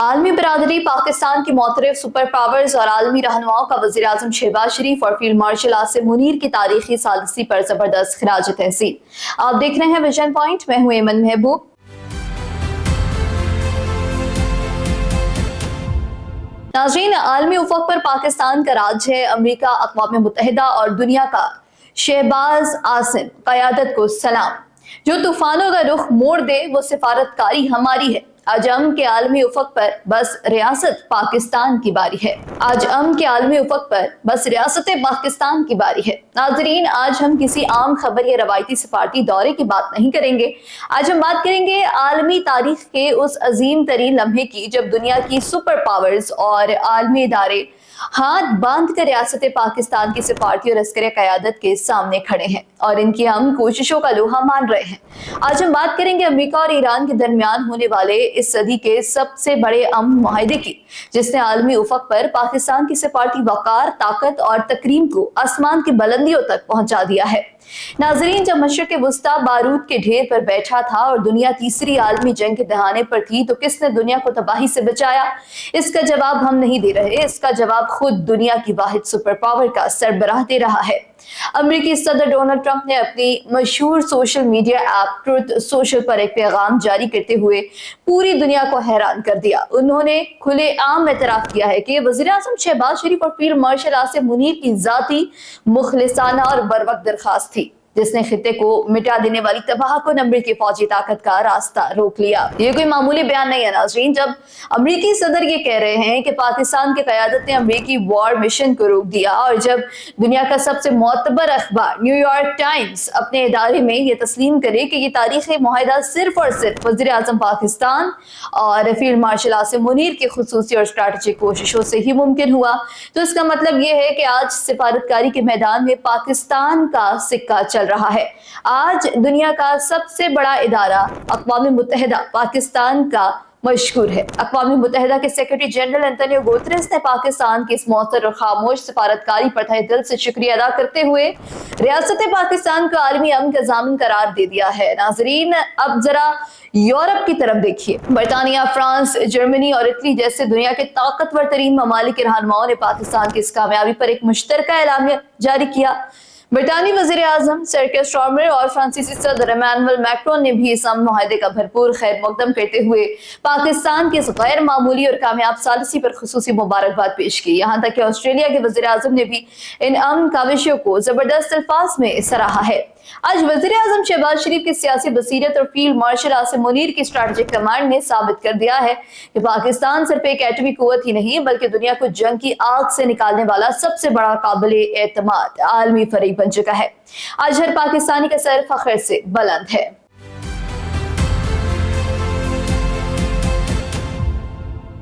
आलमी बरादरी पाकिस्तान की मोतरफ सुपर पावर्स और आलमी रहनुमाओं का वज़ीर आज़म शहबाज शरीफ और फील्ड मार्शल आसिम मुनीर की तारीखी सादसी पर जबरदस्त खिराज तहसीन। आप देख रहे हैं विजन पॉइंट, मैं हूं एमन महबूब। नाज़रीन, आलमी उफ़क़ पर पाकिस्तान का राज है। अमरीका, अक़वाम मुत्तहिदा और दुनिया का शहबाज आसिम क़यादत को सलाम। जो तूफानों का रुख मोड़ दे वो सिफारतकारी हमारी है। आज अमन के आलमी उफ़क़ पर बस रियासत पाकिस्तान की बारी है। आज अमन के आलमी उफ़क़ पर बस रियासत पाकिस्तान की बारी है। नाज़रीन, आज हम किसी आम खबर या रवायती सफारती दौरे की बात नहीं करेंगे। आज हम बात करेंगे आलमी तारीख के उस अजीम तरीन लम्हे की जब दुनिया की सुपर पावर्स और आलमी इदारे हाथ बांध कर रियासत पाकिस्तान की सिफारती और अस्करी क़यादत के सामने खड़े हैं और इनकी हम कोशिशों का लोहा मान रहे हैं। आज हम बात करेंगे अमेरिका और ईरान के दरमियान होने वाले इस सदी के सबसे बड़े अमन मुआहिदे की, जिसने आलमी उफ़क़ पर पाकिस्तान की सिफारती वक़ार, ताकत और तकरीम को आसमान की बुलंदियों तक पहुंचा दिया है। नाज़रीन, जब मशरिक़ वुस्ता बारूद के ढेर पर बैठा था और दुनिया तीसरी आलमी जंग के दहाने पर थी, तो किसने दुनिया को तबाही से बचाया? इसका जवाब हम नहीं दे रहे, इसका जवाब खुद दुनिया की वाहिद सुपर पावर का सरबराह दे रहा है। अमेरिकी सदर डोनाल्ड ट्रंप ने अपनी मशहूर social media app truth social पर एक पैगाम जारी करते हुए पूरी दुनिया को हैरान कर दिया। उन्होंने खुलेआम एतराफ़ किया है कि वज़ीर आज़म शहबाज शरीफ और फील्ड मार्शल आसिम मुनीर की ज़ाती, मुखलिसाना और बरवक्त दरख्वास्त थी, जिसने खित्ते को मिटा देने वाली तबाहकुन अमरीकी फौजी ताकत का रास्ता रोक लिया। ये कोई मामूली बयान नहीं है नाज़रीन। जब अमरीकी सदर ये कह रहे हैं कि पाकिस्तान की क़यादत ने अमरीकी वॉर मिशन को रोक दिया, और जब दुनिया का सबसे मोतबर अखबार न्यूयॉर्क टाइम्स अपने इदारे में ये तस्लीम करे कि ये तारीख़ी मुआहिदा सिर्फ और सिर्फ वज़ीर आज़म पाकिस्तान और फील्ड मार्शल आसिम मुनीर की खुसूसी और स्ट्रैटेजिक कोशिशों से ही मुमकिन हुआ, तो इसका मतलब ये है कि आज सिफारतकारी के मैदान में पाकिस्तान का सिक्का चल रहा है। आज दुनिया का सबसे बड़ा इदारा अक़वाम मुत्तहिदा पाकिस्तान का मशहूर है। अक़वाम मुत्तहिदा के सेक्रेटरी जनरल एंटोनियो गुतेरेस ने पाकिस्तान की इस मौसर और खामोश सिफारतकारी पर तहे दिल से शुक्रिया अदा करते हुए रियासत पाकिस्तान को आलमी अमन का ज़ामिन करार दे दिया है। नाज़रीन, अब जरा यूरोप की तरफ देखिए। बरतानिया, फ्रांस, जर्मनी और इटली जैसे दुनिया के ताकतवर तरीन ममालिक के रहनुमाओं ने पाकिस्तान की इस कामयाबी पर एक मुश्तरका एलामिया जारी किया। ब्रिटानी वज़ीर आज़म सर केयर स्टारमर और फ्रांसीसी सदर इमैनुअल मैक्रोन ने भी इस अमन मुआहिदे का भरपूर खैर मकदम करते हुए पाकिस्तान की इस गैर मामूली और कामयाब सालिसी पर खुसूसी मुबारकबाद पेश की। यहाँ तक कि ऑस्ट्रेलिया के वज़ीर आज़म ने भी इन अमन काविशों को जबरदस्त अल्फाज में सराहा है। आज वज़ीर आज़म शहबाज शरीफ की सियासी बसीरत और फील्ड मार्शल आसिम मुनीर की स्ट्रैटेजिक कमांड ने साबित कर दिया है कि पाकिस्तान सिर्फ एक एटमी कुव्वत ही नहीं, बल्कि दुनिया को जंग की आग से निकालने वाला सबसे बड़ा काबिले एतमाद आलमी फरीक बन चुका है। आज हर पाकिस्तानी का सर फख्र से बुलंद है।